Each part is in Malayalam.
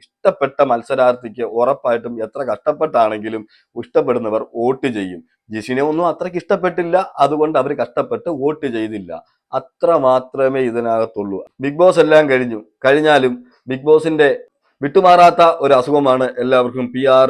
ഇഷ്ടപ്പെട്ട മത്സരാർത്ഥിക്ക് ഉറപ്പായിട്ടും എത്ര കഷ്ടപ്പെട്ടാണെങ്കിലും ഇഷ്ടപ്പെടുന്നവർ വോട്ട് ചെയ്യും. ജിഷിനെ ഒന്നും അത്രയ്ക്ക് ഇഷ്ടപ്പെട്ടില്ല, അതുകൊണ്ട് അവർ കഷ്ടപ്പെട്ട് വോട്ട് ചെയ്തില്ല. അത്ര മാത്രമേ ഇതിനകത്തുള്ളൂ. ബിഗ് ബോസ് എല്ലാം കഴിഞ്ഞാലും ബിഗ് ബോസിന്റെ വിട്ടുമാറാത്ത ഒരു അസുഖമാണ് എല്ലാവർക്കും PR.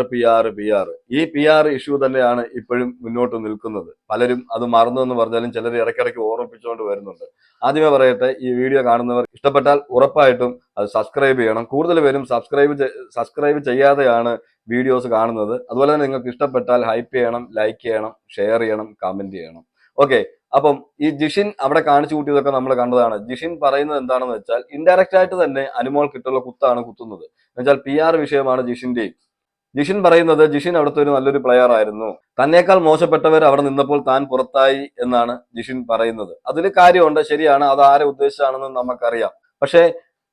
ഈ PR ഇഷ്യൂ തന്നെയാണ് ഇപ്പോഴും മുന്നോട്ട് നിൽക്കുന്നത്. പലരും അത് മറന്നു എന്ന് പറഞ്ഞാലും ചിലർ ഇടയ്ക്കിടയ്ക്ക് ഓർമ്മിപ്പിച്ചുകൊണ്ട് വരുന്നുണ്ട്. ആദ്യമേ പറയട്ടെ, ഈ വീഡിയോ കാണുന്നവർ ഇഷ്ടപ്പെട്ടാൽ ഉറപ്പായിട്ടും അത് സബ്സ്ക്രൈബ് ചെയ്യണം. കൂടുതൽ പേരും സബ്സ്ക്രൈബ് ചെയ്യാതെയാണ് വീഡിയോസ് കാണുന്നത്. അതുപോലെ തന്നെ നിങ്ങൾക്ക് ഇഷ്ടപ്പെട്ടാൽ ഹൈപ്പ് ചെയ്യണം, ലൈക്ക് ചെയ്യണം, ഷെയർ ചെയ്യണം, കമന്റ് ചെയ്യണം. ഓക്കെ, അപ്പം ഈ ജിഷിൻ അവിടെ കാണിച്ചു കൂട്ടിയതൊക്കെ നമ്മൾ കണ്ടതാണ്. ജിഷിൻ പറയുന്നത് എന്താണെന്ന് വെച്ചാൽ ഇൻഡയറക്റ്റ് ആയിട്ട് തന്നെ അനുമോൾ കിട്ടുള്ള കുത്താണ് കുത്തുന്നത്. എന്നുവെച്ചാൽ PR വിഷയമാണ് ജിഷിന്റെയും. ജിഷിൻ പറയുന്നത് ജിഷിൻ അവിടുത്തെ ഒരു നല്ലൊരു പ്ലെയർ ആയിരുന്നു, തന്നേക്കാൾ മോശപ്പെട്ടവർ അവിടെ നിന്നപ്പോൾ താൻ പുറത്തായി എന്നാണ് ജിഷിൻ പറയുന്നത്. അതിൽ കാര്യമുണ്ട്, ശരിയാണ്, അത് ആരെ ഉദ്ദേശിച്ചാണെന്ന് നമുക്കറിയാം. പക്ഷേ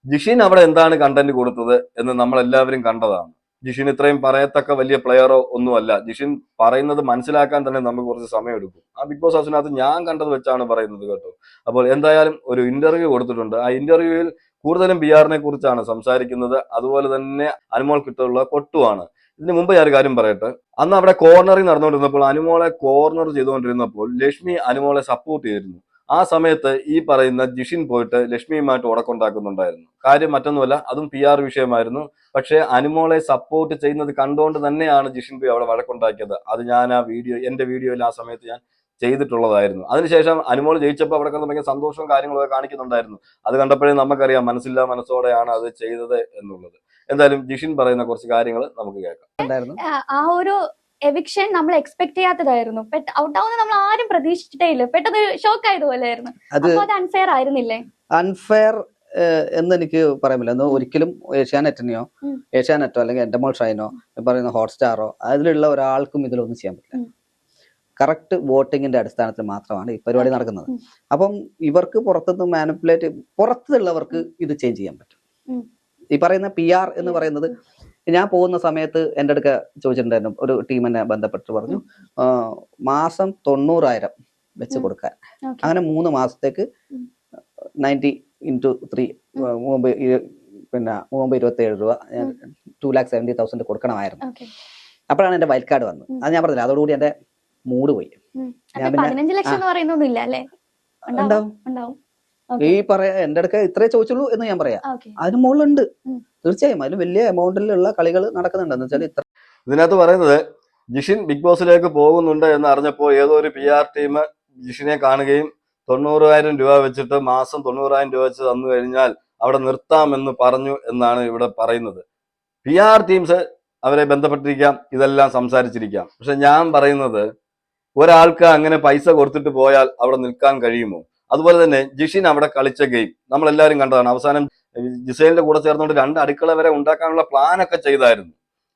ജിഷിൻ അവിടെ എന്താണ് കണ്ടന്റ് കൊടുത്തത് എന്ന് നമ്മൾ എല്ലാവരും കണ്ടതാണ്. ജിഷിൻ ഇത്രയും പറയത്തക്ക വലിയ പ്ലെയറോ ഒന്നുമല്ല. ജിഷിൻ പറയുന്നത് മനസ്സിലാക്കാൻ തന്നെ നമുക്ക് കുറച്ച് സമയം എടുക്കും. ആ ബിഗ് ബോസ് ഹൗസിനകത്ത് ഞാൻ കണ്ടത് വെച്ചാണ് പറയുന്നത് കേട്ടോ. അപ്പോൾ എന്തായാലും ഒരു ഇന്റർവ്യൂ കൊടുത്തിട്ടുണ്ട്. ആ ഇന്റർവ്യൂവിൽ കൂടുതലും PR കുറിച്ചാണ് സംസാരിക്കുന്നത്. അതുപോലെ തന്നെ അനുമോൾ കിട്ടുള്ള കൊട്ടുവാണ്. ഇതിനു മുമ്പ് ഞാൻ ഒരു കാര്യം പറയട്ടെ. അന്ന് അവിടെ കോർണറിൽ നടന്നുകൊണ്ടിരുന്നപ്പോൾ, അനുമോളെ കോർണർ ചെയ്തുകൊണ്ടിരുന്നപ്പോൾ ലക്ഷ്മി അനുമോളെ സപ്പോർട്ട് ചെയ്തിരുന്നു. ആ സമയത്ത് ഈ പറയുന്ന ജിഷിൻ പോയിട്ട് ലക്ഷ്മിയുമായിട്ട് ഉടക്കുണ്ടാക്കുന്നുണ്ടായിരുന്നു. കാര്യം മറ്റൊന്നുമല്ല, അതും PR വിഷയമായിരുന്നു. പക്ഷെ അനുമോളെ സപ്പോർട്ട് ചെയ്യുന്നത് കണ്ടുകൊണ്ട് തന്നെയാണ് ജിഷിൻ പോയി അവിടെ വഴക്കുണ്ടാക്കിയത്. അത് ഞാൻ എന്റെ വീഡിയോയിൽ ആ സമയത്ത് ഞാൻ ചെയ്തിട്ടുള്ളതായിരുന്നു. അതിനുശേഷം അനുമോൾ ജയിച്ചപ്പോൾ അവിടെ ഭയങ്കര സന്തോഷവും കാര്യങ്ങളൊക്കെ കാണിക്കുന്നുണ്ടായിരുന്നു. അത് കണ്ടപ്പോഴേ നമുക്കറിയാം മനസ്സില്ലാ മനസ്സോടെയാണ് അത് ചെയ്തത് എന്നുള്ളത്. എന്തായാലും ജിഷിൻ പറയുന്ന കുറച്ച് കാര്യങ്ങൾ നമുക്ക് കേൾക്കാം. ആ ഒരു എവിക്ഷൻ നമ്മൾ എക്സ്പെക്ട് ചെയ്യാത്തതായിരുന്നു. ഔട്ടാവുന്ന നമ്മൾ ആരും പ്രതീക്ഷിച്ചിട്ടേ ഇല്ല. പെട്ടെന്ന് ഷോക്ക് ആയതുപോലെയായിരുന്നു. അത് അൺഫെയർ ആയിരുന്നില്ലേ? അൺഫെയർ എന്ന് എനിക്ക് പറയാൻ പറ്റില്ല. ഒരിക്കലും ഏഷ്യാനെറ്റോ അല്ലെങ്കിൽ എൻഡമോൾ ഷൈനോ പറയുന്ന ഹോട്ട്സ്റ്റാറോ അതിലുള്ള ഒരാൾക്കും ഇതിലൊന്നും ചെയ്യാൻ പറ്റില്ല. കറക്റ്റ് വോട്ടിങ്ങിന്റെ അടിസ്ഥാനത്തിൽ മാത്രമാണ് ഈ പരിപാടി നടക്കുന്നത്. അപ്പം ഇവർക്ക് പുറത്തുനിന്ന് മാനിപ്പുലേറ്റ്, പുറത്തുള്ളവർക്ക് ഇത് ചേഞ്ച് ചെയ്യാൻ പറ്റും. ഈ പറയുന്ന PR എന്ന് പറയുന്നത്, ഞാൻ പോകുന്ന സമയത്ത് എൻ്റെ അടുക്ക ചോദിച്ചിട്ടുണ്ടായിരുന്നു, ഒരു ടീം എന്നെ ബന്ധപ്പെട്ട് പറഞ്ഞു മാസം 90,000 വെച്ച് കൊടുക്കാൻ. അങ്ങനെ 3 മാസത്തേക്ക് 90 × 3 പിന്നെ 27 രൂപ, 2,70,000 കൊടുക്കണമായിരുന്നു. അപ്പോഴാണ് എന്റെ വൈൽഡ് കാർഡ് വന്നത്. അത് ഞാൻ പറഞ്ഞില്ല, അതോടുകൂടി എന്റെ മൂഡ് പോയി. ഈ എന്റെ അടുക്ക ഇത്രേ ചോദിച്ചുള്ളൂ എന്ന് ഞാൻ പറയാം. അതിന് മുകളിലുണ്ട് തീർച്ചയായും. അതിന് വലിയ എമൗണ്ടിലുള്ള കളികൾ നടക്കുന്നുണ്ടെന്ന് വെച്ചാൽ ഇതിനകത്ത് പറയുന്നത് ജിഷിൻ ബിഗ് ബോസിലേക്ക് പോകുന്നുണ്ട് എന്ന് അറിഞ്ഞപ്പോൾ ഏതോ ഒരു PR ടീം ജിഷിനെ കാണുകയും 90,000 രൂപ വെച്ചിട്ട് മാസം 90,000 രൂപ വെച്ച് തന്നു കഴിഞ്ഞാൽ അവിടെ നിർത്താമെന്ന് പറഞ്ഞു എന്നാണ് ഇവിടെ പറയുന്നത്. PR ടീംസ് അവരെ ബന്ധപ്പെട്ടിരിക്കാം, ഇതെല്ലാം സംസാരിച്ചിരിക്കാം. പക്ഷെ ഞാൻ പറയുന്നത്, ഒരാൾക്ക് അങ്ങനെ പൈസ കൊടുത്തിട്ട് പോയാൽ അവിടെ നിൽക്കാൻ കഴിയുമോ? അതുപോലെ തന്നെ ജിഷിൻ അവിടെ കളിച്ച ഗെയിം നമ്മളെല്ലാവരും കണ്ടതാണ്. അവസാനം ജിസേലിന്റെ കൂടെ ചേർന്നുകൊണ്ട് 2 അടുക്കള വരെ ഉണ്ടാക്കാനുള്ള പ്ലാനൊക്കെ ചെയ്തായിരുന്നു.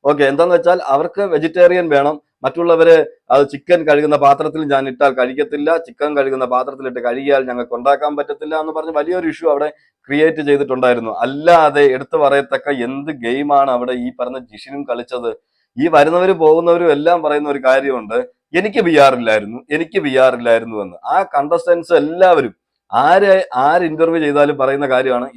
ഓക്കെ, എന്താന്ന് വെച്ചാൽ അവർക്ക് വെജിറ്റേറിയൻ വേണം, മറ്റുള്ളവര് അത് ചിക്കൻ കഴുകുന്ന പാത്രത്തിൽ ഞാൻ ഇട്ടാൽ കഴിക്കത്തില്ല, ചിക്കൻ കഴുകുന്ന പാത്രത്തിലിട്ട് കഴുകിയാൽ ഞങ്ങൾക്ക് ഉണ്ടാക്കാൻ പറ്റത്തില്ല എന്ന് പറഞ്ഞ് വലിയൊരു ഇഷ്യൂ അവിടെ ക്രിയേറ്റ് ചെയ്തിട്ടുണ്ടായിരുന്നു. അല്ലാതെ എടുത്തു പറയത്തക്ക എന്ത് ഗെയിമാണ് അവിടെ ഈ പറഞ്ഞ ജിഷിനും കളിച്ചത്? ഈ വരുന്നവരും പോകുന്നവരും എല്ലാം പറയുന്ന ഒരു കാര്യമുണ്ട്, എനിക്ക് PR ഇല്ലായിരുന്നു എന്ന്. ആ കണ്ടസ്റ്റൻസ് എല്ലാവരും ആര് ഇന്റർവ്യൂ ചെയ്താലും പറയുന്ന കാര്യമാണ്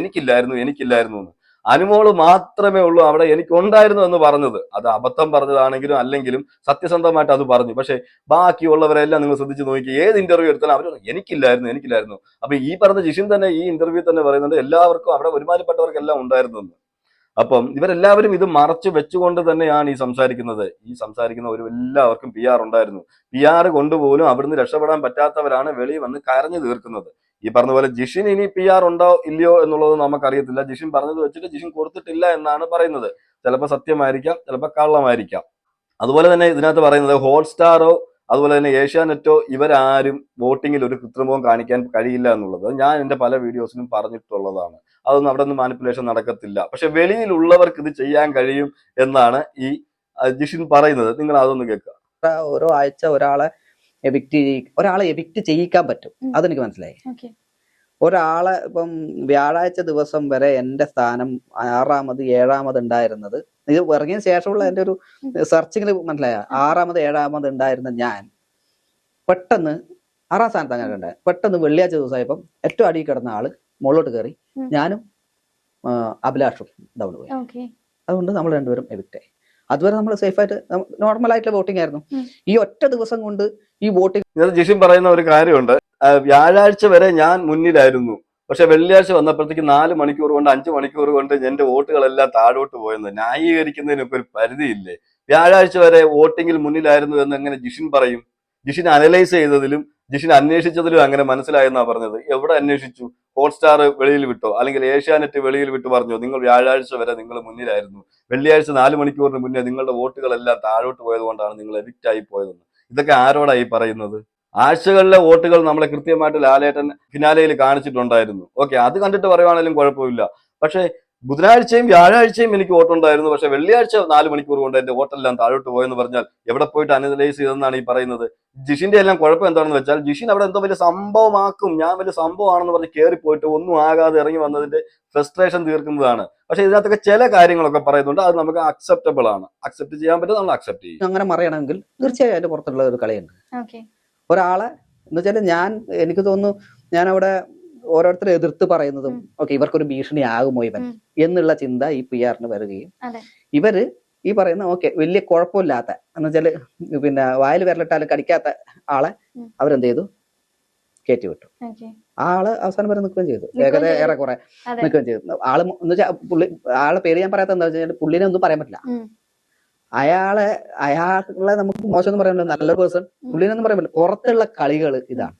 എനിക്കില്ലായിരുന്നു എന്ന്. അനുമോള് മാത്രമേ ഉള്ളൂ അവിടെ എനിക്കുണ്ടായിരുന്നു എന്ന് പറഞ്ഞത്. അത് അബദ്ധം പറഞ്ഞതാണെങ്കിലും അല്ലെങ്കിലും സത്യസന്ധമായിട്ട് അത് പറഞ്ഞു. പക്ഷെ ബാക്കിയുള്ളവരെല്ലാം നിങ്ങൾ ശ്രദ്ധിച്ച് നോക്കി, ഏത് ഇന്റർവ്യൂ എടുത്താലും അവർ എനിക്കില്ലായിരുന്നു. അപ്പൊ ഈ പറഞ്ഞ ജിഷിൻ തന്നെ ഈ ഇന്റർവ്യൂ തന്നെ പറയുന്നുണ്ട് എല്ലാവർക്കും അവിടെ ഒരുമാതിരിപ്പെട്ടവർക്കെല്ലാം ഉണ്ടായിരുന്നു എന്ന്. അപ്പം ഇവരെല്ലാവരും ഇത് മറച്ചു വെച്ചുകൊണ്ട് തന്നെയാണ് ഈ സംസാരിക്കുന്ന ഒരു എല്ലാവർക്കും PR ഉണ്ടായിരുന്നു. PR കൊണ്ടുപോലും അവിടുന്ന് രക്ഷപ്പെടാൻ പറ്റാത്തവരാണ് വെളിയിൽ വന്ന് കരഞ്ഞു തീർക്കുന്നത്. ഈ പറഞ്ഞ പോലെ ജിഷിൻ ഇനി PR ഉണ്ടോ ഇല്ലയോ എന്നുള്ളത് നമുക്കറിയത്തില്ല. ജിഷിൻ പറഞ്ഞത് വെച്ചിട്ട് ജിഷിൻ കൊടുത്തിട്ടില്ല എന്നാണ് പറയുന്നത്. ചിലപ്പോൾ സത്യമായിരിക്കാം, ചിലപ്പോൾ കള്ളമായിരിക്കാം. അതുപോലെ തന്നെ ഇതിനകത്ത് പറയുന്നത് ഹോട്ട്സ്റ്റാറോ അതുപോലെ തന്നെ ഏഷ്യാനെറ്റോ ഇവരാരും വോട്ടിങ്ങിൽ ഒരു കൃത്രിമവും കാണിക്കാൻ കഴിയില്ല എന്നുള്ളത് ഞാൻ എൻ്റെ പല വീഡിയോസിലും പറഞ്ഞിട്ടുള്ളതാണ്. അതൊന്നും അവിടെ നിന്ന് മാനിപ്പുലേഷൻ നടക്കത്തില്ല. പക്ഷെ വെളിയിലുള്ളവർക്ക് ഇത് ചെയ്യാൻ കഴിയും എന്നാണ് ഈ ജിഷിൻ പറയുന്നത്. നിങ്ങൾ അതൊന്ന് കേൾക്കുക. ഓരോ ആഴ്ച ഒരാളെ എവിക്റ്റ് ചെയ്യിക്കാൻ പറ്റും, അതെനിക്ക് മനസ്സിലായി. ഒരാളെ ഇപ്പം വ്യാഴാഴ്ച ദിവസം വരെ എന്റെ സ്ഥാനം 6ാമത് 7ാമത് ഉണ്ടായിരുന്നത്, ഇത് ഇറങ്ങിയ ശേഷമുള്ള എന്റെ ഒരു സെർച്ചിങ്ങിൽ മനസ്സിലായ 6ാമത് 7ാമത് ഉണ്ടായിരുന്ന ഞാൻ പെട്ടെന്ന് 6ാം സ്ഥാനത്താണ് ഞാൻ കണ്ടത്. പെട്ടെന്ന് വെള്ളിയാഴ്ച ദിവസമായപ്പം ഏറ്റവും അടിയിൽ കിടന്ന ആള് മുകളിലോട്ട് കയറി, ഞാനും അഭിലാഷും ഡൗൺ പോയി. ഓക്കെ. അതുകൊണ്ട് നമ്മൾ രണ്ടുപേരും എവിക്റ്റ് ആയി. അതുവരെ നമ്മൾ സേഫായിട്ട് നോർമൽ ആയിട്ടുള്ള വോട്ടിംഗ് ആയിരുന്നു. ഈ ഒറ്റ ദിവസം കൊണ്ട് ഈ വോട്ടിംഗ് ജിഷിൻ പറയുന്ന ഒരു കാര്യമുണ്ട്. വ്യാഴാഴ്ച വരെ ഞാൻ മുന്നിലായിരുന്നു, പക്ഷെ വെള്ളിയാഴ്ച വന്നപ്പോഴത്തേക്ക് 4 മണിക്കൂർ കൊണ്ട് 5 മണിക്കൂർ കൊണ്ട് എന്റെ വോട്ടുകളെല്ലാം താഴോട്ട് പോയെന്ന്. ന്യായീകരിക്കുന്നതിനൊക്കെ ഒരു പരിധിയില്ലേ? വ്യാഴാഴ്ച വരെ വോട്ടിങ്ങിൽ മുന്നിലായിരുന്നു എന്ന് എങ്ങനെ ജിഷിൻ പറയും? ജിഷിൻ അനലൈസ് ചെയ്തതിലും ജിഷിൻ അന്വേഷിച്ചതിലും അങ്ങനെ മനസ്സിലായെന്നാ പറഞ്ഞത്. എവിടെ അന്വേഷിച്ചു? ഹോട്ട്സ്റ്റാർ വെളിയിൽ വിട്ടോ, അല്ലെങ്കിൽ ഏഷ്യാനെറ്റ് വെളിയിൽ വിട്ട് പറഞ്ഞു നിങ്ങൾ വ്യാഴാഴ്ച വരെ നിങ്ങൾ മുന്നിലായിരുന്നു, വെള്ളിയാഴ്ച 4 മണിക്കൂറിന് മുന്നേ നിങ്ങളുടെ വോട്ടുകളെല്ലാം താഴോട്ട് പോയത് കൊണ്ടാണ് നിങ്ങൾ എവിക്റ്റ് ആയി പോയതെന്ന്? ഇതൊക്കെ ആരോടായി പറയുന്നത്? ആഴ്ചകളിലെ വോട്ടുകൾ നമ്മളെ കൃത്യമായിട്ട് ലാലേട്ടൻ ഫിനാലയിൽ കാണിച്ചിട്ടുണ്ടായിരുന്നു. ഓക്കെ, അത് കണ്ടിട്ട് പറയുവാണെങ്കിലും കുഴപ്പമില്ല. പക്ഷെ ബുധനാഴ്ചയും വ്യാഴാഴ്ചയും എനിക്ക് വോട്ടുണ്ടായിരുന്നു, പക്ഷെ വെള്ളിയാഴ്ച 4 മണിക്കൂർ കൊണ്ട് എന്റെ വോട്ടെല്ലാം താഴോട്ട് പോയെന്ന് പറഞ്ഞാൽ എവിടെ പോയിട്ട് അനലൈസ് ചെയ്തെന്നാണ് ഈ പറയുന്നത്? ജിഷിന്റെ എല്ലാം കുഴപ്പം എന്താണെന്ന് വെച്ചാൽ ജിഷിൻ അവിടെ എന്തോ വലിയ സംഭവമാക്കും, ഞാൻ വലിയ സംഭവമാണെന്ന് പറഞ്ഞ് കയറി പോയിട്ട് ഒന്നും ആകാതെ ഇറങ്ങി വന്നതിന്റെ ഫ്രസ്ട്രേഷൻ തീർക്കുന്നതാണ്. പക്ഷെ ഇതിനകത്തൊക്കെ ചില കാര്യങ്ങളൊക്കെ പറയുന്നുണ്ട്, അത് നമുക്ക് അക്സെപ്റ്റബിൾ ആണ്, അക്സെപ്റ്റ് ചെയ്യാൻ പറ്റും, നമ്മൾ അക്സെപ്റ്റ് ചെയ്യും. അങ്ങനെ പറയണമെങ്കിൽ തീർച്ചയായും അതിന്റെ പുറത്തുള്ള ഒരു കളിയുണ്ട്. ഒരാളെ എന്ന് വെച്ചാൽ എനിക്ക് തോന്നുന്നു ഞാൻ അവിടെ ഓരോരുത്തരെ എതിർത്ത് പറയുന്നതും ഓക്കെ ഇവർക്കൊരു ഭീഷണി ആകുമോ ഇവൻ എന്നുള്ള ചിന്ത ഈ PR വരികയും ഇവര് ഈ പറയുന്ന ഓക്കെ വലിയ കുഴപ്പമില്ലാത്ത എന്ന് വെച്ചാല് പിന്നെ വായിൽ വിരലിട്ടാലും കടിക്കാത്ത ആളെ അവരെന്ത് ചെയ്തു? കയറ്റി വിട്ടു. ആള് അവസാനം വരെ നിൽക്കുകയും ചെയ്തു, ഏറെക്കുറെ നിൽക്കുകയും ചെയ്തു. ആള് എന്ന് വെച്ചാൽ ആളെ പേര് ഞാൻ പറയാത്ത എന്താ വെച്ചാൽ പുള്ളിനെ ഒന്നും പറയാൻ പറ്റില്ല. അയാളെ നമുക്ക് മോശം എന്ന് പറയാൻ പറ്റില്ല, നല്ലൊരു പേഴ്സൺ, പുള്ളിനൊന്നും പറയാൻ പറ്റില്ല. പുറത്തുള്ള കളികൾ ഇതാണ്.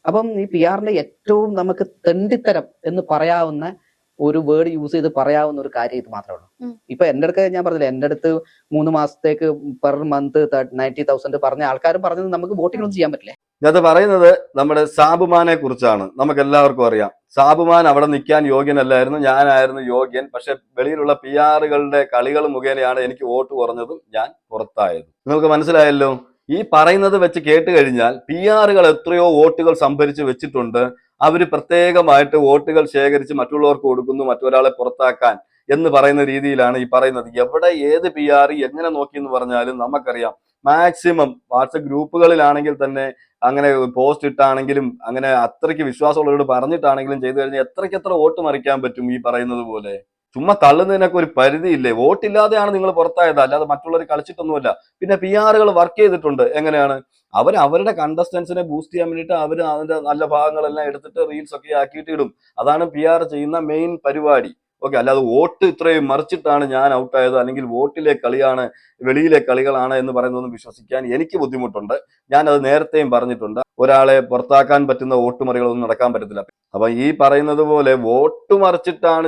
അപ്പം ഈ PR ഏറ്റവും നമുക്ക് തെണ്ടിത്തരം എന്ന് പറയാവുന്ന ഒരു വേർഡ് യൂസ് ചെയ്ത് പറയാവുന്ന ഒരു കാര്യം ഇത് മാത്രമേ ഉള്ളൂ. ഇപ്പൊ എന്റെ അടുത്ത് ഞാൻ പറഞ്ഞില്ല, എന്റെ അടുത്ത് 3 മാസത്തേക്ക് പെർ മന്ത് 90,000 പറഞ്ഞ ആൾക്കാരും പറഞ്ഞത് നമുക്ക് വോട്ടിംഗ് ഒന്നും ചെയ്യാൻ പറ്റില്ല. ഇത് പറയുന്നത് നമ്മുടെ സാബുമാനെ കുറിച്ചാണ്. നമുക്ക് എല്ലാവർക്കും അറിയാം, സാബുമാൻ അവിടെ നിൽക്കാൻ യോഗ്യനല്ലായിരുന്നു, ഞാനായിരുന്നു യോഗ്യൻ. പക്ഷെ വെളിയിലുള്ള PR-കളുടെ കളികൾ മുഖേനയാണ് എനിക്ക് വോട്ട് കുറഞ്ഞതും ഞാൻ പുറത്തായതും. നിങ്ങൾക്ക് മനസ്സിലായല്ലോ? ഈ പറയുന്നത് വെച്ച് കേട്ട് കഴിഞ്ഞാൽ PR-കൾ എത്രയോ വോട്ടുകൾ സംഭരിച്ച് വെച്ചിട്ടുണ്ട്. അവര് പ്രത്യേകമായിട്ട് വോട്ടുകൾ ശേഖരിച്ച് മറ്റുള്ളവർക്ക് കൊടുക്കുന്നു, മറ്റൊരാളെ പുറത്താക്കാൻ എന്ന് പറയുന്ന രീതിയിലാണ് ഈ പറയുന്നത്. എവിടെ ഏത് PR എങ്ങനെ നോക്കി എന്ന് പറഞ്ഞാലും നമുക്കറിയാം, മാക്സിമം വാട്സപ്പ് ഗ്രൂപ്പുകളിലാണെങ്കിൽ തന്നെ അങ്ങനെ പോസ്റ്റ് ഇട്ടാണെങ്കിലും അങ്ങനെ അത്രയ്ക്ക് വിശ്വാസമുള്ളവരോട് പറഞ്ഞിട്ടാണെങ്കിലും ചെയ്തു കഴിഞ്ഞാൽ എത്രയ്ക്കെത്ര വോട്ട് മറിക്കാൻ പറ്റും ഈ പറയുന്നത് പോലെ. ചുമ്മാ തള്ളുന്നതിനൊക്കെ ഒരു പരിധിയില്ലേ? വോട്ടില്ലാതെയാണ് നിങ്ങൾ പുറത്തായത്, അല്ലാതെ മറ്റുള്ളവർ കളിച്ചിട്ടൊന്നുമല്ല. പിന്നെ PR-കൾ വർക്ക് ചെയ്തിട്ടുണ്ട്. എങ്ങനെയാണ്? അവരുടെ കണ്ടസ്റ്റൻസിനെ ബൂസ്റ്റ് ചെയ്യാൻ വേണ്ടിയിട്ട് അവർ അതിന്റെ നല്ല ഭാഗങ്ങളെല്ലാം എടുത്തിട്ട് റീൽസ് ഒക്കെ ആക്കിയിട്ട് ഇടും. അതാണ് PR ചെയ്യുന്ന മെയിൻ പരിപാടി. ഓക്കെ, അല്ലാതെ വോട്ട് ഇത്രയും മറിച്ചിട്ടാണ് ഞാൻ ഔട്ടായത്, അല്ലെങ്കിൽ വോട്ടിലെ കളിയാണ് വെളിയിലെ കളികളാണ് എന്ന് പറയുന്നതൊന്നും വിശ്വസിക്കാൻ എനിക്ക് ബുദ്ധിമുട്ടുണ്ട്. ഞാൻ അത് നേരത്തെയും പറഞ്ഞിട്ടുണ്ട്, ഒരാളെ പുറത്താക്കാൻ പറ്റുന്ന വോട്ടുമറികളൊന്നും നടക്കാൻ പറ്റത്തില്ല. അപ്പൊ ഈ പറയുന്നത് പോലെ വോട്ട് മറിച്ചിട്ടാണ്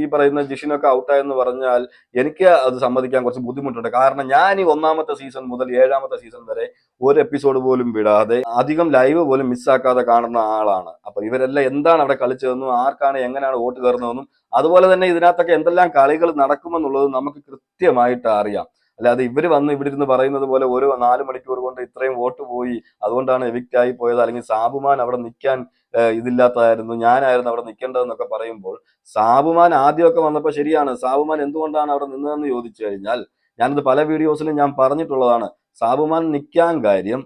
ഈ പറയുന്ന ജിഷിനൊക്കെ ഔട്ടായെന്ന് പറഞ്ഞാൽ എനിക്ക് അത് സമ്മതിക്കാൻ കുറച്ച് ബുദ്ധിമുട്ടുണ്ട്. കാരണം ഞാൻ ഈ 1ാമത്തെ സീസൺ മുതൽ 7ാമത്തെ സീസൺ വരെ ഒരു എപ്പിസോഡ് പോലും വിടാതെ അധികം ലൈവ് പോലും മിസ്സാക്കാതെ കാണുന്ന ആളാണ്. അപ്പൊ ഇവരെല്ലാം എന്താണ് അവിടെ കളിച്ചതെന്നും ആർക്കാണ് എങ്ങനെയാണ് വോട്ട് കയറുന്നതെന്നും അതുപോലെ തന്നെ ഇതിനകത്തൊക്കെ എന്തെല്ലാം കളികൾ നടക്കുമെന്നുള്ളത് നമുക്ക് കൃത്യമായിട്ട് അറിയാം. അല്ലാതെ ഇവര് വന്ന് ഇവിടെ ഇരുന്ന് പറയുന്നത് പോലെ ഓരോ 4 മണിക്കൂർ കൊണ്ട് ഇത്രയും വോട്ട് പോയി, അതുകൊണ്ടാണ് എവിക്റ്റ് ആയി പോയത്, അല്ലെങ്കിൽ സാബുമാൻ അവിടെ നിൽക്കാൻ ഇതില്ലാത്തതായിരുന്നു, ഞാനായിരുന്നു അവിടെ നിൽക്കേണ്ടതെന്നൊക്കെ പറയുമ്പോൾ, സാബുമാൻ ആദ്യമൊക്കെ വന്നപ്പോൾ ശരിയാണ്, സാബുമാൻ എന്തുകൊണ്ടാണ് അവിടെ നിന്നതെന്ന് ചോദിച്ചു കഴിഞ്ഞാൽ ഞാനത് പല വീഡിയോസിലും ഞാൻ പറഞ്ഞിട്ടുള്ളതാണ്. സാബുമാൻ നിൽക്കാൻ കാര്യം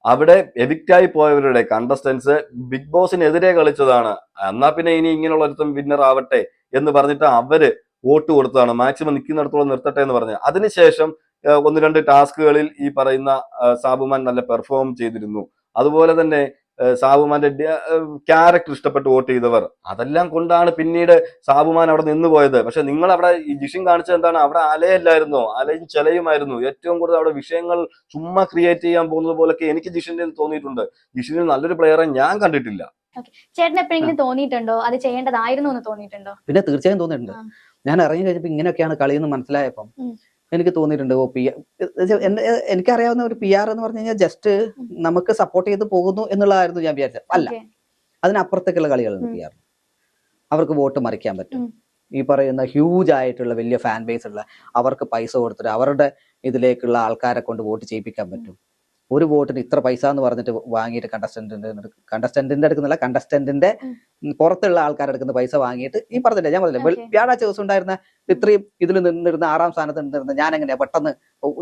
അവിടെ എവിക്റ്റായി പോയവരുടെ കണ്ടസ്റ്റൻസ് ബിഗ് ബോസിനെതിരെ കളിച്ചതാണ്. എന്നാ പിന്നെ ഇനി ഇങ്ങനെയുള്ള ഒരുത്തം വിന്നർ ആവട്ടെ എന്ന് പറഞ്ഞിട്ട് അവര് വോട്ട് കൊടുത്തതാണ്. മാക്സിമം നിൽക്കുന്നിടത്തോളം നിർത്തട്ടെ എന്ന് പറഞ്ഞ് അതിനുശേഷം 1-2 ടാസ്കുകളിൽ ഈ പറയുന്ന സാബുമാൻ നല്ല പെർഫോം ചെയ്തിരുന്നു. അതുപോലെ തന്നെ സാബുമാന്റെ ക്യാരക്ടർ ഇഷ്ടപ്പെട്ട് വോട്ട് ചെയ്തവർ, അതെല്ലാം കൊണ്ടാണ് പിന്നീട് സാബുമാൻ അവിടെ നിന്ന് പോയത്. പക്ഷെ നിങ്ങൾ അവിടെ ഈ ജിഷിൻ കാണിച്ചത് എന്താണ്? അവിടെ അലയല്ലായിരുന്നോ? അലയും ചെലയുമായിരുന്നു. ഏറ്റവും കൂടുതൽ അവിടെ വിഷയങ്ങൾ ചുമ്മാ ക്രിയേറ്റ് ചെയ്യാൻ പോകുന്നത് പോലൊക്കെ എനിക്ക് ജിഷിന്റെ തോന്നിയിട്ടുണ്ട്. ജിഷിന് നല്ലൊരു പ്ലെയറെ ഞാൻ കണ്ടിട്ടില്ല. ചേട്ടന് എപ്പോഴെങ്കിലും തോന്നിയിട്ടുണ്ടോ അത് ചെയ്യേണ്ടതായിരുന്നു എന്ന് തോന്നിയിട്ടുണ്ടോ? പിന്നെ തീർച്ചയായും തോന്നിയിട്ടുണ്ട്. ഞാൻ ഇറങ്ങി കഴിഞ്ഞപ്പോ ഇങ്ങനെയൊക്കെയാണ് കളിയെന്ന് മനസ്സിലായപ്പം എനിക്ക് തോന്നിയിട്ടുണ്ട്. എനിക്കറിയാവുന്ന ഒരു PR എന്ന് പറഞ്ഞു കഴിഞ്ഞാൽ ജസ്റ്റ് നമുക്ക് സപ്പോർട്ട് ചെയ്ത് പോകുന്നു എന്നുള്ളതായിരുന്നു ഞാൻ വിചാരിച്ചത്. അല്ല, അതിനപ്പുറത്തേക്കുള്ള കളികളുണ്ട് PR. അവർക്ക് വോട്ട് മറിക്കാൻ പറ്റും. ഈ പറയുന്ന ഹ്യൂജ് ആയിട്ടുള്ള വലിയ ഫാൻ ബേസ് ഉള്ള അവർക്ക് പൈസ കൊടുത്തിട്ട് അവരുടെ ഇതിലേക്കുള്ള ആൾക്കാരെ കൊണ്ട് വോട്ട് ചെയ്യിപ്പിക്കാൻ പറ്റും. ഒരു വോട്ടിന് ഇത്ര പൈസ എന്ന് പറഞ്ഞിട്ട് വാങ്ങിയിട്ട് കണ്ടസ്റ്റന്റിന്റെ എടുക്കുന്നില്ല, കണ്ടസ്റ്റന്റിന്റെ പുറത്തുള്ള ആൾക്കാരെടുക്കുന്ന പൈസ വാങ്ങിയിട്ട് ഈ പറഞ്ഞില്ലേ, ഞാൻ പറഞ്ഞില്ലേ വ്യാഴാഴ്ച ദിവസം ഉണ്ടായിരുന്ന ഇത്രയും ഇതിൽ നിന്നിരുന്ന 6ാം സ്ഥാനത്ത് നിന്നിരുന്ന ഞാൻ എങ്ങനെയാ പെട്ടെന്ന്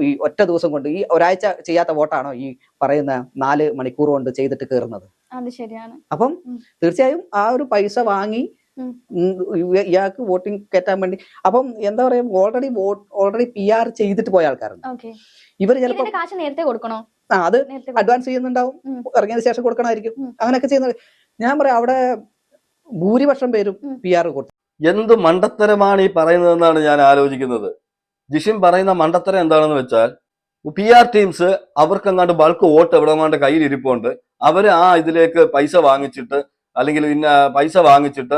ഈ ഒറ്റ ദിവസം കൊണ്ട് ഈ ഒരാഴ്ച ചെയ്യാത്ത വോട്ടാണോ ഈ പറയുന്ന 4 മണിക്കൂർ കൊണ്ട് ചെയ്തിട്ട് കയറുന്നത്? അത് ശരിയാണ്. അപ്പം തീർച്ചയായും ആ ഒരു പൈസ വാങ്ങി ഇയാൾക്ക് വോട്ടിംഗ് കയറ്റാൻ വേണ്ടി. അപ്പം എന്താ പറയാ, ഓൾറെഡി PR ചെയ്തിട്ട് പോയ ആൾക്കാരുണ്ട്. ഇവര് ചിലപ്പോ കാശ് നേരത്തെ കൊടുക്കണോ? അത് അഡ്വാൻസ് ചെയ്യുന്നുണ്ടാവും, ഇറങ്ങിയതിന് ശേഷം കൊടുക്കണമായിരിക്കും, അങ്ങനെയൊക്കെ ചെയ്യുന്നത്. ഞാൻ പറയാം അവിടെ ഭൂരിപക്ഷം പേരും PR കൊടുത്തു. എന്ത് മണ്ടത്തരമാണ് ഈ പറയുന്നതെന്നാണ് ഞാൻ ആലോചിക്കുന്നത്. ജിഷിൻ പറയുന്ന മണ്ടത്തരം എന്താണെന്ന് വെച്ചാൽ, PR ടീംസ് അവർക്കെങ്ങാണ്ട് ബൾക്ക് വോട്ട് എവിടെങ്ങാണ്ട് കയ്യിലിരിപ്പുണ്ട്, അവര് ആ ഇതിലേക്ക് പൈസ വാങ്ങിച്ചിട്ട് അല്ലെങ്കിൽ പൈസ വാങ്ങിച്ചിട്ട്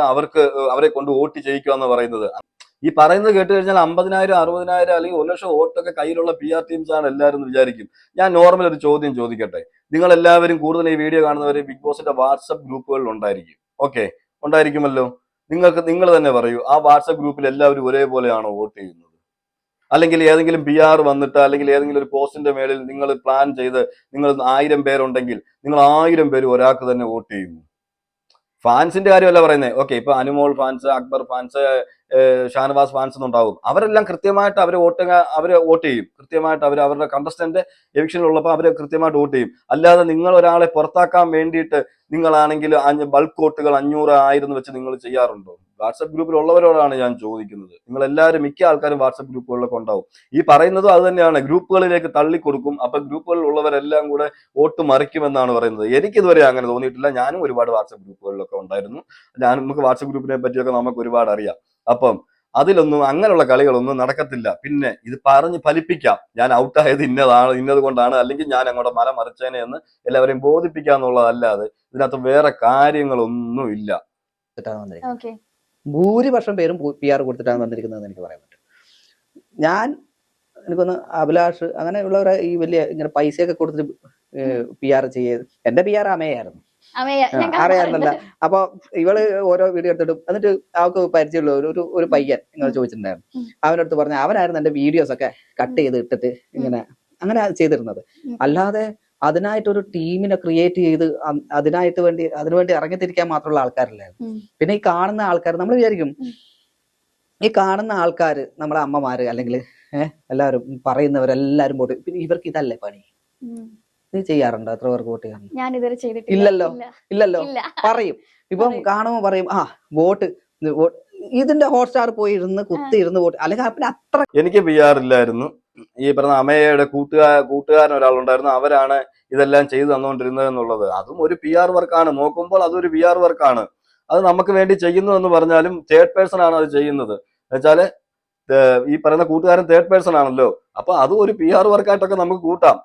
അവരെ കൊണ്ട് വോട്ട് ചെയ്യിക്കുക എന്ന് പറയുന്നത്. ഈ പറയുന്നത് കേട്ട് കഴിഞ്ഞാൽ 50,000 60,000 അല്ലെങ്കിൽ 1 ലക്ഷം വോട്ടൊക്കെ കയ്യിലുള്ള PR ടീംസ് ആണ് എല്ലാവരും എന്ന് വിചാരിക്കും. ഞാൻ നോർമൽ ഒരു ചോദ്യം ചോദിക്കട്ടെ. നിങ്ങൾ എല്ലാവരും കൂടുതൽ ഈ വീഡിയോ കാണുന്നവര് ബിഗ് ബോസിന്റെ വാട്സപ്പ് ഗ്രൂപ്പുകളിൽ ഉണ്ടായിരിക്കും. ഓക്കെ, ഉണ്ടായിരിക്കുമല്ലോ. നിങ്ങൾ തന്നെ പറയൂ, ആ വാട്സപ്പ് ഗ്രൂപ്പിൽ എല്ലാവരും ഒരേപോലെയാണോ വോട്ട് ചെയ്യുന്നത്? അല്ലെങ്കിൽ ഏതെങ്കിലും PR വന്നിട്ട് അല്ലെങ്കിൽ ഏതെങ്കിലും ഒരു പോസ്റ്റിന്റെ മേളിൽ നിങ്ങൾ പ്ലാൻ ചെയ്ത് നിങ്ങൾ 1000 പേരുണ്ടെങ്കിൽ നിങ്ങൾ 1000 പേര് ഒരാൾക്ക് തന്നെ വോട്ട് ചെയ്യുന്നു? ഫാൻസിന്റെ കാര്യമല്ല പറയുന്നത്. ഓക്കെ, ഇപ്പൊ Anumol fans, Akbar fans, Shanavas fans എന്നുണ്ടാവും. അവരെല്ലാം കൃത്യമായിട്ട് അവര് വോട്ട് ചെയ്യും. കൃത്യമായിട്ട് അവരുടെ കണ്ടസ്റ്റന്റ് എവിക്ഷനിലുള്ളപ്പോൾ അവര് കൃത്യമായിട്ട് വോട്ട് ചെയ്യും. അല്ലാതെ നിങ്ങൾ ഒരാളെ പുറത്താക്കാൻ വേണ്ടിയിട്ട് നിങ്ങളാണെങ്കിൽ ബൾക്ക് വോട്ടുകൾ 500 1000 വെച്ച് നിങ്ങൾ ചെയ്യാറുണ്ടോ? വാട്സപ്പ് ഗ്രൂപ്പിലുള്ളവരോടാണ് ഞാൻ ചോദിക്കുന്നത്. നിങ്ങൾ എല്ലാവരും മിക്ക ആൾക്കാരും വാട്സപ്പ് ഗ്രൂപ്പുകളിലൊക്കെ ഉണ്ടാവും. ഈ പറയുന്നതും അത് തന്നെയാണ്, ഗ്രൂപ്പുകളിലേക്ക് തള്ളിക്കൊടുക്കും. അപ്പൊ ഗ്രൂപ്പുകളിൽ ഉള്ളവരെല്ലാം കൂടെ വോട്ട് മറിക്കുമെന്നാണ് പറയുന്നത്. എനിക്കിതുവരെ അങ്ങനെ തോന്നിയിട്ടില്ല. ഞാനും ഒരുപാട് വാട്സപ്പ് ഗ്രൂപ്പുകളിലൊക്കെ ഉണ്ടായിരുന്നു. നമുക്ക് വാട്സപ്പ് ഗ്രൂപ്പിനെ പറ്റിയൊക്കെ നമുക്ക് ഒരുപാട് അറിയാം. അപ്പം അതിലൊന്നും അങ്ങനെയുള്ള കളികളൊന്നും നടക്കത്തില്ല. പിന്നെ ഇത് പറഞ്ഞ് ഫലിപ്പിക്കാം, ഞാൻ ഔട്ടായത് ഇന്നത് കൊണ്ടാണ്, അല്ലെങ്കിൽ ഞാൻ അങ്ങോട്ട് മല മറിച്ചേനെ എന്ന് എല്ലാവരെയും ബോധിപ്പിക്കാന്നുള്ളതല്ലാതെ ഇതിനകത്ത് വേറെ കാര്യങ്ങളൊന്നും ഇല്ല. ഭൂരിപക്ഷം പേരും PR കൊടുത്തിട്ടാണ് വന്നിരിക്കുന്നത് എനിക്ക് പറയാൻ പറ്റും. എനിക്കൊന്ന് അഭിലാഷ് അങ്ങനെയുള്ളവരെ ഈ വലിയ ഇങ്ങനെ പൈസയൊക്കെ കൊടുത്തിട്ട് PR ചെയ്ത്, എന്റെ PR അമ്മയായിരുന്നു, അറിയാറുന്നല്ല. അപ്പൊ ഇവള് ഓരോ വീഡിയോ എടുത്തിട്ടും എന്നിട്ട് അവൾക്ക് പരിചയമുള്ള ഒരു പയ്യൻ ഇങ്ങനെ ചോദിച്ചിട്ടുണ്ടായിരുന്നു. അവനടുത്ത് പറഞ്ഞ അവനായിരുന്നു എന്റെ വീഡിയോസ് ഒക്കെ കട്ട് ചെയ്ത് ഇട്ടിട്ട് അങ്ങനെ ചെയ്തിരുന്നത്. അല്ലാതെ അതിനായിട്ടൊരു ടീമിനെ ക്രിയേറ്റ് ചെയ്ത് അതിനുവേണ്ടി ഇറങ്ങിത്തിരിക്കാൻ മാത്രമുള്ള ആൾക്കാരില്ലായിരുന്നു. പിന്നെ ഈ കാണുന്ന ആൾക്കാർ നമ്മൾ വിചാരിക്കും, ഈ കാണുന്ന ആൾക്കാര് നമ്മുടെ അമ്മമാര് അല്ലെങ്കിൽ എല്ലാവരും പറയുന്നവരെല്ലാരും പോട്ട്, പിന്നെ ഇവർക്ക് ഇതല്ലേ പണി? നീ ചെയ്യാറുണ്ടോ? എത്ര പേർക്ക് വോട്ട് ചെയ്യാറുണ്ട്? ഞാൻ ഇതുവരെ ചെയ്തിട്ടില്ല. ഇല്ലല്ലോ. പറയും, ഇപ്പം കാണുമ്പോ പറയും, വോട്ട് ഇതിന്റെ ഹോട്ട്സ്റ്റാർ പോയി കുത്തിയിരുന്ന് വോട്ട്, അല്ലെങ്കിൽ പിന്നെ അത്ര. എനിക്ക് PR ഇല്ലായിരുന്നു. ഈ പറഞ്ഞ അമ്മയുടെ കൂട്ടുകാരൻ ഒരാളുണ്ടായിരുന്നു, അവരാണ് ഇതെല്ലാം ചെയ്തു തന്നുകൊണ്ടിരുന്നത് എന്നുള്ളത്. അതും ഒരു PR വർക്കാണ്. നോക്കുമ്പോൾ അതൊരു PR വർക്കാണ്. അത് നമുക്ക് വേണ്ടി ചെയ്യുന്നു എന്ന് പറഞ്ഞാലും തേർഡ് പേഴ്സൺ ആണ് അത് ചെയ്യുന്നത്. എന്നുവെച്ചാല് ഈ പറയുന്ന കൂട്ടുകാരൻ തേർഡ് പേഴ്സൺ ആണല്ലോ. അപ്പൊ അതും ഒരു PR വർക്കായിട്ടൊക്കെ നമുക്ക് കൂട്ടാം.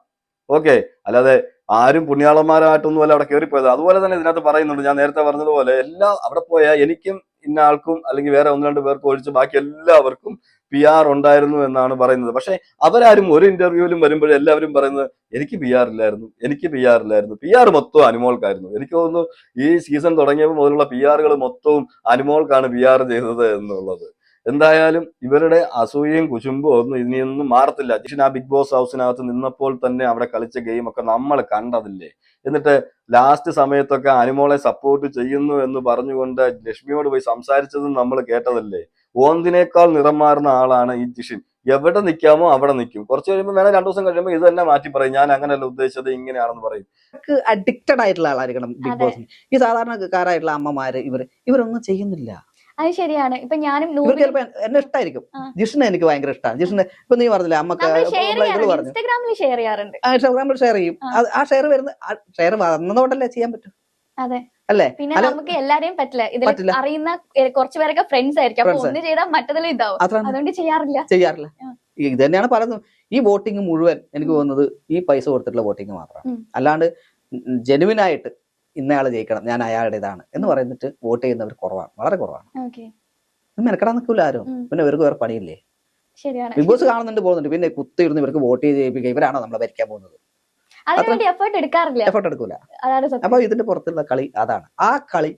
ഓക്കെ, അല്ലാതെ ആരും പുണ്യാളന്മാരായിട്ടൊന്നും അല്ല അവിടെ കയറിപ്പോയത്. അതുപോലെ തന്നെ ഇതിനകത്ത് പറയുന്നുണ്ട്, ഞാൻ നേരത്തെ പറഞ്ഞതുപോലെ എല്ലാം അവിടെ പോയാൽ എനിക്കും ഇന്ന ആൾക്കും അല്ലെങ്കിൽ വേറെ 1-2 പേർക്ക് ഒഴിച്ച് ബാക്കി എല്ലാവർക്കും PR ഉണ്ടായിരുന്നു എന്നാണ് പറയുന്നത്. പക്ഷെ അവരാരും ഒരു ഇന്റർവ്യൂവിലും വരുമ്പോഴേ എല്ലാവരും പറയുന്നത് എനിക്ക് PR ഇല്ലായിരുന്നു. PR മൊത്തം അനുമോൾക്കായിരുന്നു. എനിക്ക് തോന്നുന്നു ഈ സീസൺ തുടങ്ങിയപ്പോൾ മുതലുള്ള PRകൾ മൊത്തവും അനുമോൾക്കാണ് PR ചെയ്തത് എന്നുള്ളത്. എന്തായാലും ഇവരുടെ അസൂയയും കുശുമ്പും ഒന്നും ഇനിയൊന്നും മാറത്തില്ല. ജിഷിൻ ആ ബിഗ് ബോസ് ഹൗസിനകത്ത് നിന്നപ്പോൾ തന്നെ അവിടെ കളിച്ച ഗെയിം ഒക്കെ നമ്മൾ കണ്ടതില്ലേ. എന്നിട്ട് ലാസ്റ്റ് സമയത്തൊക്കെ അനുമോളെ സപ്പോർട്ട് ചെയ്യുന്നു എന്ന് പറഞ്ഞുകൊണ്ട് ലക്ഷ്മിയോട് പോയി സംസാരിച്ചതും നമ്മൾ കേട്ടതല്ലേ. ഓന്തിനേക്കാൾ നിറം മാറുന്ന ആളാണ് ഈ ജിഷിൻ. എവിടെ നിൽക്കാമോ അവിടെ നിൽക്കും. കുറച്ച് കഴിയുമ്പോൾ വേണേൽ 2 ദിവസം കഴിയുമ്പോൾ ഇത് തന്നെ മാറ്റി പറയും, ഞാൻ അങ്ങനെയല്ല ഉദ്ദേശിച്ചത്, ഇങ്ങനെയാണെന്ന് പറയും. അഡിക്റ്റഡ് ആയിട്ടുള്ള ആളായിരിക്കണം ബിഗ് ബോസിന്. ഈ സാധാരണക്കാരായിട്ടുള്ള അമ്മമാര് ഇവരൊന്നും ചെയ്യുന്നില്ല. അത് ശരിയാണ്. ഇപ്പൊ ഞാനും ചിലപ്പോ എന്നെ ഇഷ്ടമായിരിക്കും, ജിഷിനെ എനിക്ക് ഭയങ്കര ഇഷ്ടമാണ്. ജിഷിന് ഇപ്പൊ നീ പറഞ്ഞില്ലേ അമ്മക്ക് ഇൻസ്റ്റാഗ്രാമിൽ ഷെയർ ചെയ്യാറുണ്ട്. ഇൻസ്റ്റാഗ്രാമിൽ ഷെയർ ചെയ്യും. ആ ഷെയർ വന്നതുകൊണ്ടല്ലേ ചെയ്യാൻ പറ്റും. അതെ അല്ലേ? പിന്നെ നമുക്ക് എല്ലാരെയും പറ്റില്ല. ഇതിൽ അറിയുന്ന കുറച്ചു പേരൊക്കെ ഫ്രണ്ട്സ് ആയിരിക്കും. അപ്പൊ ഒന്ന് ചെയ്താൽ മറ്റതിൽ ഇതാവും. അതുകൊണ്ട് ചെയ്യാറില്ല. ഇത് തന്നെയാണ് പറയുന്നത്. ഈ വോട്ടിംഗ് മുഴുവൻ എനിക്ക് തോന്നുന്നത് ഈ പൈസ കൊടുത്തിട്ടുള്ള വോട്ടിംഗ് മാത്രമാണ്. അല്ലാണ്ട് ജെനുവിനായിട്ട് ഇന്നയാള് ജയിക്കണം, ഞാൻ അയാളുടേതാണ് എന്ന് പറയുന്നിട്ട് വോട്ട് ചെയ്യുന്നവർ കുറവാണ്, വളരെ കുറവാണ്. മെനക്കെടാൻ നിൽക്കില്ല ആരും. പിന്നെ ഇവർക്ക് വേറെ പണിയില്ലേ? ബിഗ് ബോസ് കാണുന്നുണ്ട്, പോകുന്നുണ്ട്, പിന്നെ കുത്തിയിരുന്ന് ഇവർക്ക് വോട്ട് ചെയ്ത് ജയിപ്പിക്കുക. ഇവരാണോ നമ്മളെ ഭരിക്കാൻ പോകുന്നത്? എഫേർട്ട് എടുക്കൂല. അപ്പൊ ഇതിന്റെ പുറത്തുള്ള കളി അതാണ്. ആ കളി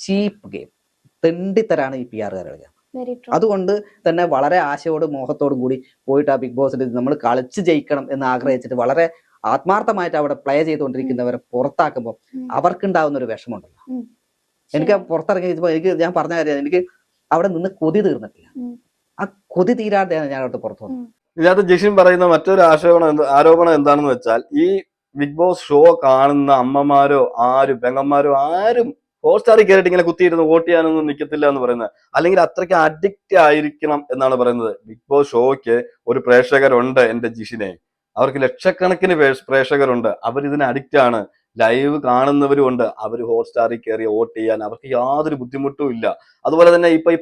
ചീപ്പ് ഗെയിം, തെണ്ടിത്തരാണ് ഈ PR കളിക്കുക. അതുകൊണ്ട് തന്നെ വളരെ ആശയോടും മോഹത്തോടും കൂടി പോയിട്ട് ആ ബിഗ് ബോസിൽ നമ്മൾ കളിച്ച് ജയിക്കണം എന്ന് ആഗ്രഹിച്ചിട്ട് വളരെ ആത്മാർത്ഥമായിട്ട് അവിടെ പ്ലേ ചെയ്തുകൊണ്ടിരിക്കുന്നവരെ പുറത്താക്കുമ്പോൾ അവർക്കുണ്ടാവുന്ന ഒരു വിഷമമുണ്ടല്ലോ. എനിക്ക് പുറത്തിറങ്ങിയപ്പോ ഞാൻ പറഞ്ഞ കാര്യം, എനിക്ക് അവിടെ നിന്ന് കൊതി തീർന്നിട്ടില്ല. ആ കൊതി തീരാതെയാണ് ഞാൻ അവിടെ പുറത്തു വന്നത്. ഇതിനകത്ത് ജിഷിൻ പറയുന്ന മറ്റൊരു ആരോപണം എന്താണെന്ന് വെച്ചാൽ, ഈ ബിഗ് ബോസ് ഷോ കാണുന്ന അമ്മമാരോ പെങ്ങന്മാരോ ആരും ഹോട്ട്സ്റ്റാറിൽ കയറിയിട്ട് ഇങ്ങനെ കുത്തിയിരുന്ന് വോട്ട് ചെയ്യാനൊന്നും നിൽക്കത്തില്ല എന്ന് പറയുന്നത്. അല്ലെങ്കിൽ അത്രയ്ക്ക് അഡിക്റ്റ് ആയിരിക്കണം എന്നാണ് പറയുന്നത്. ബിഗ് ബോസ് ഷോയ്ക്ക് ഒരു പ്രേക്ഷകരുണ്ട് എന്റെ ജിഷിനെ, അവർക്ക് ലക്ഷക്കണക്കിന് പ്രേക്ഷകരുണ്ട്, അവർ ഇതിന് അഡിക്റ്റ് ആണ്. ലൈവ് കാണുന്നവരും ഉണ്ട്, അവർ ഹോട്ട്സ്റ്റാറിൽ കയറി വോട്ട് ചെയ്യാൻ അവർക്ക് യാതൊരു ബുദ്ധിമുട്ടും ഇല്ല. അതുപോലെ തന്നെ ഇപ്പൊ ഈ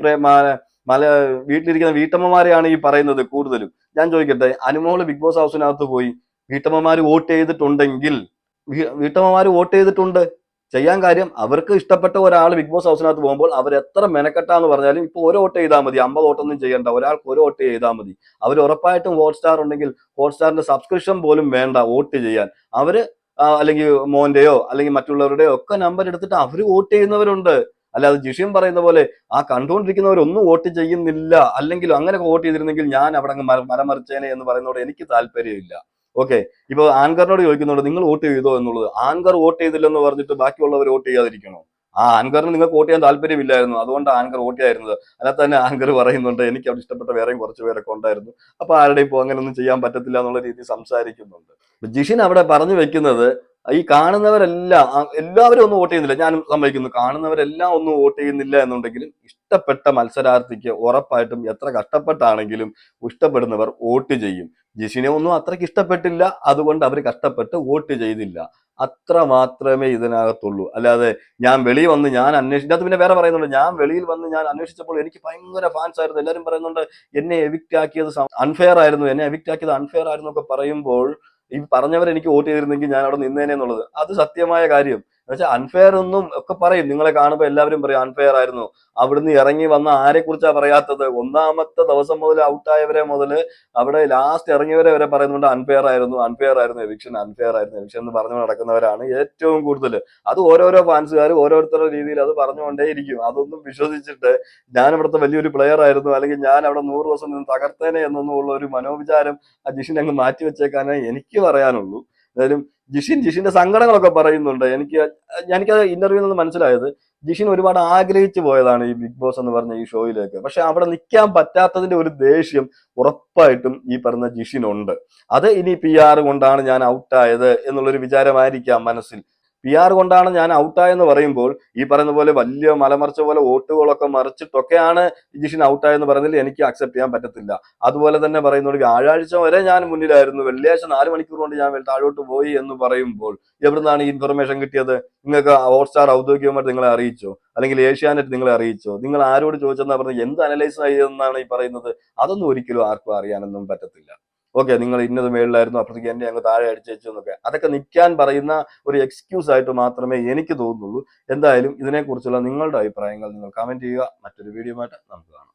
വീട്ടിലിരിക്കുന്ന വീട്ടമ്മമാരെയാണ് ഈ പറയുന്നത് കൂടുതലും. ഞാൻ ചോദിക്കട്ടെ, അനുമോള് ബിഗ് ബോസ് ഹൗസിനകത്ത് പോയി വീട്ടമ്മമാര് വോട്ട് ചെയ്തിട്ടുണ്ടെങ്കിൽ, വീട്ടമ്മമാര് വോട്ട് ചെയ്തിട്ടുണ്ട്, ചെയ്യാൻ കാര്യം അവർക്ക് ഇഷ്ടപ്പെട്ട ഒരാൾ ബിഗ് ബോസ് ഹൗസിനകത്ത് പോകുമ്പോൾ അവർ എത്ര മെനക്കെട്ടാന്ന് പറഞ്ഞാലും ഇപ്പൊ ഒരു വോട്ട് ചെയ്താൽ മതി, 50 വോട്ടൊന്നും ചെയ്യണ്ട, ഒരാൾക്ക് ഒരു വോട്ട് ചെയ്താൽ മതി. അവർ ഉറപ്പായിട്ടും ഹോട്ട്സ്റ്റാർ ഉണ്ടെങ്കിൽ ഹോട്ട്സ്റ്റാറിന്റെ സബ്സ്ക്രിപ്ഷൻ പോലും വേണ്ട വോട്ട് ചെയ്യാൻ. അവര് അല്ലെങ്കിൽ മോന്റെയോ അല്ലെങ്കിൽ മറ്റുള്ളവരുടെയോ ഒക്കെ നമ്പർ എടുത്തിട്ട് അവര് വോട്ട് ചെയ്യുന്നവരുണ്ട്. അല്ലാതെ ജിഷിൻ പറയുന്ന പോലെ ആ കണ്ടുകൊണ്ടിരിക്കുന്നവരൊന്നും വോട്ട് ചെയ്യുന്നില്ല, അല്ലെങ്കിൽ അങ്ങനെ വോട്ട് ചെയ്തിരുന്നെങ്കിൽ ഞാൻ അവിടെ അങ്ങ് മലമറിച്ചേനെ എന്ന് പറയുന്നതോട് എനിക്ക് താല്പര്യമില്ല. ഓക്കെ, ഇപ്പൊ ആങ്കറിനോട് ചോദിക്കുന്നുണ്ട് നിങ്ങൾ വോട്ട് ചെയ്തോ എന്നുള്ളത്. ആങ്കർ വോട്ട് ചെയ്തില്ലെന്ന് പറഞ്ഞിട്ട് ബാക്കിയുള്ളവർ വോട്ട് ചെയ്യാതിരിക്കണോ? ആ ആങ്കറിന് നിങ്ങൾക്ക് വോട്ട് ചെയ്യാൻ താല്പര്യമില്ലായിരുന്നു, അതുകൊണ്ട് ആങ്കർ വോട്ട് ചെയ്യായിരുന്നത്. അതിനകത്ത് തന്നെ ആങ്കർ പറയുന്നുണ്ട് എനിക്ക് അവിടെ ഇഷ്ടപ്പെട്ട വേറെയും കുറച്ച് പേരൊക്കെ ഉണ്ടായിരുന്നു, അപ്പൊ ആരുടെയും ഇപ്പോൾ അങ്ങനെയൊന്നും ചെയ്യാൻ പറ്റത്തില്ല എന്നുള്ള രീതി സംസാരിക്കുന്നുണ്ട്. ജിഷിൻ അവിടെ പറഞ്ഞു വെക്കുന്നത് ഈ കാണുന്നവരെല്ലാം എല്ലാവരും ഒന്നും വോട്ട് ചെയ്യുന്നില്ല, ഞാനും സമ്മതിക്കുന്നു, കാണുന്നവരെല്ലാം ഒന്നും വോട്ട് ചെയ്യുന്നില്ല എന്നുണ്ടെങ്കിലും ഇഷ്ടപ്പെട്ട മത്സരാർത്ഥിക്ക് ഉറപ്പായിട്ടും എത്ര കഷ്ടപ്പെട്ടാണെങ്കിലും ഇഷ്ടപ്പെടുന്നവർ വോട്ട് ചെയ്യും. ജിഷിനെ ഒന്നും അത്രയ്ക്ക് ഇഷ്ടപ്പെട്ടില്ല, അതുകൊണ്ട് അവർ കഷ്ടപ്പെട്ട് വോട്ട് ചെയ്തില്ല, അത്ര മാത്രമേ ഇതിനകത്തുള്ളൂ. അല്ലാതെ ഞാൻ വെളിയിൽ വന്ന് ഞാൻ അന്വേഷിച്ചത് പിന്നെ വേറെ പറയുന്നുണ്ട്, ഞാൻ വെളിയിൽ വന്ന് ഞാൻ അന്വേഷിച്ചപ്പോൾ എനിക്ക് ഭയങ്കര ഫാൻസ് ആയിരുന്നു, എല്ലാവരും പറയുന്നുണ്ട് എന്നെ എവിക്റ്റ് ആക്കിയത് അൺഫെയർ ആയിരുന്നു, എന്നെ എവിക്റ്റ് ആക്കിയത് അൺഫെയർ ആയിരുന്നു ഒക്കെ പറയുമ്പോൾ ഈ പറഞ്ഞവർ എനിക്ക് വോട്ട് ചെയ്തിരുന്നെങ്കിൽ ഞാൻ അവിടെ നിന്നേനെ എന്നുള്ളത് അത് സത്യമായ കാര്യം. എന്നുവെച്ചാൽ അൺഫെയർ ഒന്നും ഒക്കെ പറയും, നിങ്ങളെ കാണുമ്പോൾ എല്ലാവരും പറയും അൺഫെയർ ആയിരുന്നു. അവിടുന്ന് ഇറങ്ങി വന്ന ആരെ കുറിച്ചാ പറയാത്തത്? ഒന്നാമത്തെ ദിവസം മുതൽ ഔട്ടായവരെ മുതൽ അവിടെ ലാസ്റ്റ് ഇറങ്ങിയവരെ വരെ പറയുന്നുണ്ട് അൺഫെയർ ആയിരുന്നു, അൺഫെയർ ആയിരുന്നു എവിക്ഷൻ, അൺഫെയർ ആയിരുന്നു എവിക്ഷൻ എന്ന് പറഞ്ഞു നടക്കുന്നവരാണ് ഏറ്റവും കൂടുതൽ. അത് ഓരോരോ ഫാൻസുകാർ ഓരോരുത്തരുടെ രീതിയിൽ അത് പറഞ്ഞുകൊണ്ടേയിരിക്കും. അതൊന്നും വിശ്വസിച്ചിട്ട് ഞാൻ ഇവിടുത്തെ വലിയൊരു പ്ലെയർ ആയിരുന്നു, അല്ലെങ്കിൽ ഞാൻ അവിടെ 100 ദിവസം നിന്ന് തകർത്തേനെ എന്നൊന്നും ഉള്ള ഒരു മനോവിചാരം ആ ജിഷിൻ അങ്ങ് മാറ്റി വെച്ചേക്കാനേ എനിക്ക് പറയാനുള്ളൂ. എന്തായാലും ജിഷിന്റെ സങ്കടങ്ങളൊക്കെ പറയുന്നുണ്ട്. എനിക്കത് ഇന്റർവ്യൂവിൽ നിന്ന് മനസ്സിലായത് ജിഷിൻ ഒരുപാട് ആഗ്രഹിച്ചു പോയതാണ് ഈ ബിഗ് ബോസ് എന്ന് പറഞ്ഞ ഈ ഷോയിലേക്ക്. പക്ഷെ അവിടെ നിൽക്കാൻ പറ്റാത്തതിന്റെ ഒരു ദേഷ്യം ഉറപ്പായിട്ടും ഈ പറഞ്ഞ ജിഷിനുണ്ട്. അത് ഇനി PR കൊണ്ടാണ് ഞാൻ ഔട്ടായത് എന്നുള്ളൊരു വിചാരമായിരിക്കാം മനസ്സിൽ. PR കൊണ്ടാണ് ഞാൻ ഔട്ടായെന്ന് പറയുമ്പോൾ ഈ പറയുന്ന പോലെ വലിയ മലമറിച്ച പോലെ വോട്ടുകളൊക്കെ മറിച്ചിട്ടൊക്കെയാണ് ജിഷിൻ ഔട്ടായെന്ന് പറയുന്നതിൽ എനിക്ക് അക്സെപ്റ്റ് ചെയ്യാൻ പറ്റത്തില്ല. അതുപോലെ തന്നെ പറയുന്നത് വ്യാഴാഴ്ച വരെ ഞാൻ മുന്നിലായിരുന്നു, വെള്ളിയാഴ്ച 4 മണിക്കൂർ കൊണ്ട് ഞാൻ താഴോട്ട് പോയി എന്ന് പറയുമ്പോൾ എവിടുന്നാണ് ഈ ഇൻഫർമേഷൻ കിട്ടിയത്? നിങ്ങൾക്ക് ഹോട്ട്സ്റ്റാർ ഔദ്യോഗികമായിട്ട് നിങ്ങളെ അറിയിച്ചോ? അല്ലെങ്കിൽ ഏഷ്യാനെറ്റ് നിങ്ങളെ അറിയിച്ചോ? നിങ്ങൾ ആരോട് ചോദിച്ചെന്നാ പറഞ്ഞത്? എന്ത് അനലൈസ് ചെയ്തെന്നാണ് ഈ പറയുന്നത്? അതൊന്നും ഒരിക്കലും ആർക്കും അറിയാനൊന്നും പറ്റത്തില്ല. ഓക്കെ, നിങ്ങൾ ഇന്നത് മേളിലായിരുന്നു അപ്പോഴത്തേക്ക് എന്നെ അങ്ങ് താഴെ അടിച്ചേച്ചു എന്നൊക്കെ, അതൊക്കെ നിൽക്കാൻ പറയുന്ന ഒരു എക്സ്ക്യൂസ് ആയിട്ട് മാത്രമേ എനിക്ക് തോന്നുന്നുള്ളൂ. എന്തായാലും ഇതിനെക്കുറിച്ചുള്ള നിങ്ങളുടെ അഭിപ്രായങ്ങൾ നിങ്ങൾ കമന്റ് ചെയ്യുക. മറ്റൊരു വീഡിയോ ആയിട്ട് നമുക്ക് കാണാം.